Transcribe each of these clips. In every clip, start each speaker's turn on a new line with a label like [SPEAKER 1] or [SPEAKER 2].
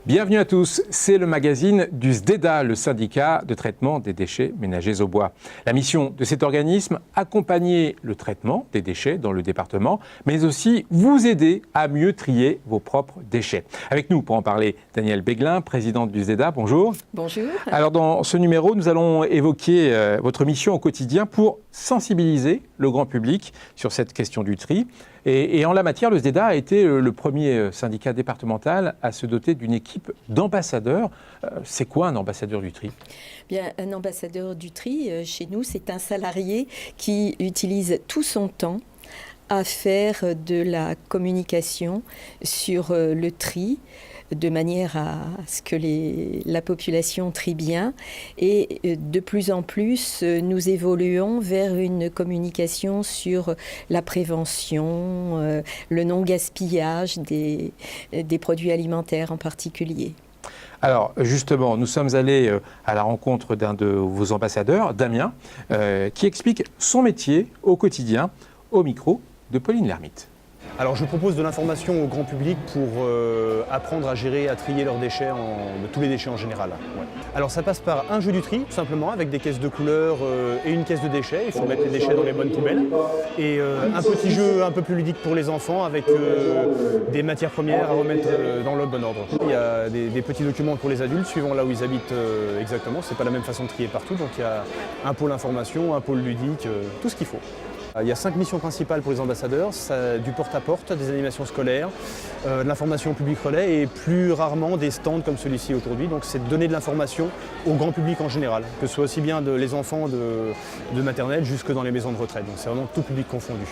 [SPEAKER 1] Bienvenue à tous, c'est le magazine du SDEDA, le syndicat de traitement des déchets ménagers au bois. La mission de cet organisme, accompagner le traitement des déchets dans le département, mais aussi vous aider à mieux trier vos propres déchets. Avec nous pour en parler, Danielle Béglin, présidente du SDEDA, bonjour.
[SPEAKER 2] Bonjour.
[SPEAKER 1] Alors dans ce numéro, nous allons évoquer votre mission au quotidien pour sensibiliser le grand public sur cette question du tri. Et en la matière, le SDEDA a été le premier syndicat départemental à se doter d'une équipe d'ambassadeurs. C'est quoi un ambassadeur du tri ?
[SPEAKER 2] Bien, un ambassadeur du tri, chez nous, c'est un salarié qui utilise tout son temps à faire de la communication sur le tri, de manière à ce que la population trie bien. Et de plus en plus, nous évoluons vers une communication sur la prévention, le non-gaspillage des produits alimentaires en particulier.
[SPEAKER 1] Alors justement, nous sommes allés à la rencontre d'un de vos ambassadeurs, Damien, qui explique son métier au quotidien au micro de Pauline Lermite.
[SPEAKER 3] Alors je propose de l'information au grand public pour apprendre à gérer, à trier leurs déchets, tous les déchets en général. Ouais. Alors ça passe par un jeu du tri, tout simplement, avec des caisses de couleurs et une caisse de déchets. Il faut mettre les déchets dans les bonnes poubelles. Et un petit jeu un peu plus ludique pour les enfants avec des matières premières à remettre dans le bon ordre. Il y a des petits documents pour les adultes, suivant là où ils habitent exactement. C'est pas la même façon de trier partout, donc il y a un pôle information, un pôle ludique, tout ce qu'il faut. Il y a 5 missions principales pour les ambassadeurs, du porte-à-porte, des animations scolaires, de l'information au public relais et plus rarement des stands comme celui-ci aujourd'hui. Donc c'est de donner de l'information au grand public en général, que ce soit aussi bien les enfants de maternelle jusque dans les maisons de retraite. Donc c'est vraiment tout public confondu.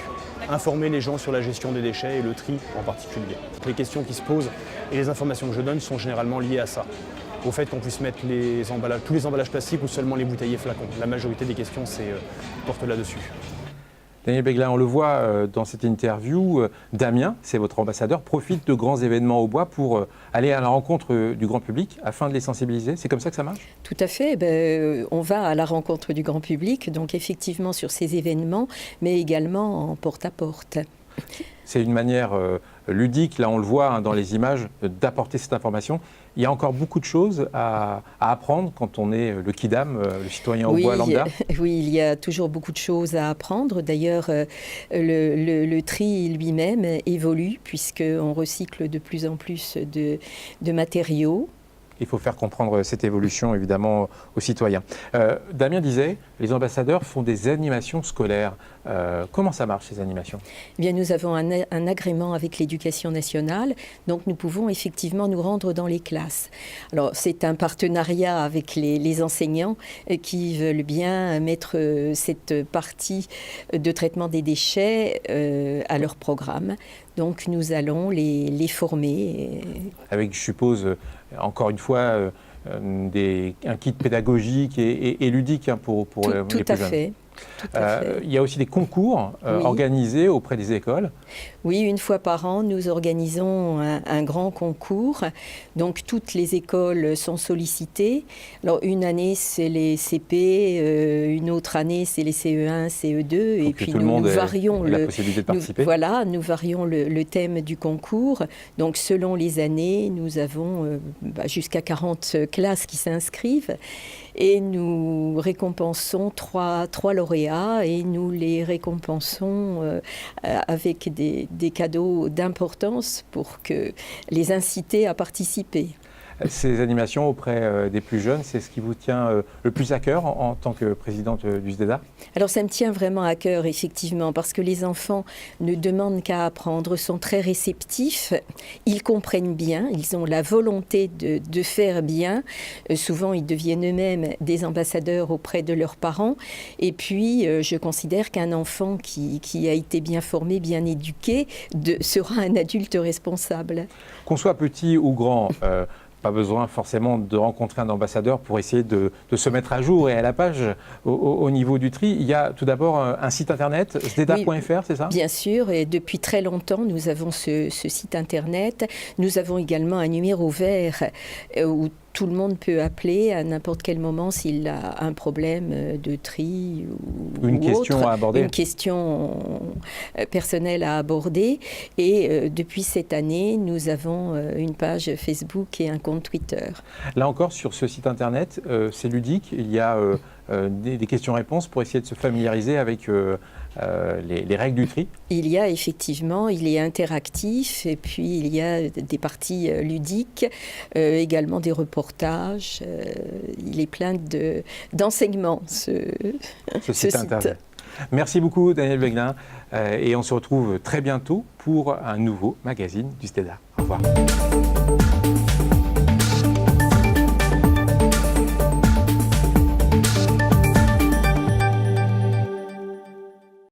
[SPEAKER 3] Informer les gens sur la gestion des déchets et le tri en particulier. Les questions qui se posent et les informations que je donne sont généralement liées à ça. Au fait qu'on puisse mettre tous les emballages plastiques ou seulement les bouteilles et flacons. La majorité des questions portent là-dessus.
[SPEAKER 1] Danielle Béglin, on le voit dans cette interview, Damien, c'est votre ambassadeur, profite de grands événements au bois pour aller à la rencontre du grand public afin de les sensibiliser. C'est comme ça que ça marche ?
[SPEAKER 2] Tout à fait. On va à la rencontre du grand public, donc effectivement sur ces événements, mais également en porte-à-porte.
[SPEAKER 1] C'est une manière ludique, là on le voit dans les images, d'apporter cette information. Il y a encore beaucoup de choses à apprendre quand on est le kidam, le citoyen au bois lambda.
[SPEAKER 2] Oui, il y a toujours beaucoup de choses à apprendre. D'ailleurs, le tri lui-même évolue puisqu'on recycle de plus en plus de matériaux.
[SPEAKER 1] Il faut faire comprendre cette évolution, évidemment, aux citoyens. Damien disait, les ambassadeurs font des animations scolaires. Comment ça marche, ces animations ?
[SPEAKER 2] Eh bien, nous avons un agrément avec l'Éducation nationale, donc nous pouvons effectivement nous rendre dans les classes. Alors, c'est un partenariat avec les enseignants qui veulent bien mettre cette partie de traitement des déchets à leur programme. Donc, nous allons les former.
[SPEAKER 1] Avec, je suppose, encore une fois, un kit pédagogique et ludique pour les plus jeunes.
[SPEAKER 2] Tout à fait.
[SPEAKER 1] Il y a aussi des concours organisés auprès des écoles.
[SPEAKER 2] Oui, une fois par an, nous organisons un grand concours. Donc, toutes les écoles sont sollicitées. Alors, une année, c'est les CP, une autre année, c'est les CE1, CE2. Et puis, nous varions
[SPEAKER 1] la possibilité de participer.
[SPEAKER 2] Nous varions le thème du concours. Donc, selon les années, nous avons jusqu'à 40 classes qui s'inscrivent. Et nous récompensons trois lauréats et nous les récompensons avec des cadeaux d'importance pour les inciter à participer.
[SPEAKER 1] Ces animations auprès des plus jeunes, c'est ce qui vous tient le plus à cœur en tant que présidente du SDEDA ?
[SPEAKER 2] Alors ça me tient vraiment à cœur, effectivement, parce que les enfants ne demandent qu'à apprendre, sont très réceptifs, ils comprennent bien, ils ont la volonté de faire bien. Souvent, ils deviennent eux-mêmes des ambassadeurs auprès de leurs parents. Et puis, je considère qu'un enfant qui a été bien formé, bien éduqué, sera un adulte responsable.
[SPEAKER 1] Qu'on soit petit ou grand, pas besoin forcément de rencontrer un ambassadeur pour essayer de se mettre à jour et à la page au niveau du tri. Il y a tout d'abord un site internet, sdeda.fr, c'est ça ?
[SPEAKER 2] Bien sûr, et depuis très longtemps, nous avons ce site internet. Nous avons également un numéro vert où tout le monde peut appeler à n'importe quel moment s'il a un problème de tri
[SPEAKER 1] ou une question
[SPEAKER 2] autre,
[SPEAKER 1] à aborder.
[SPEAKER 2] Une question personnelle à aborder. Et depuis cette année, nous avons une page Facebook et un compte Twitter.
[SPEAKER 1] Là encore, sur ce site internet, c'est ludique. Il y a des questions-réponses pour essayer de se familiariser avec les règles du tri.
[SPEAKER 2] Il y a effectivement, il est interactif et puis il y a des parties ludiques, également des reportages. Il est plein d'enseignements, ce site.
[SPEAKER 1] Internet. Merci beaucoup Danielle Beglin et on se retrouve très bientôt pour un nouveau magazine du SDEDA. Au revoir.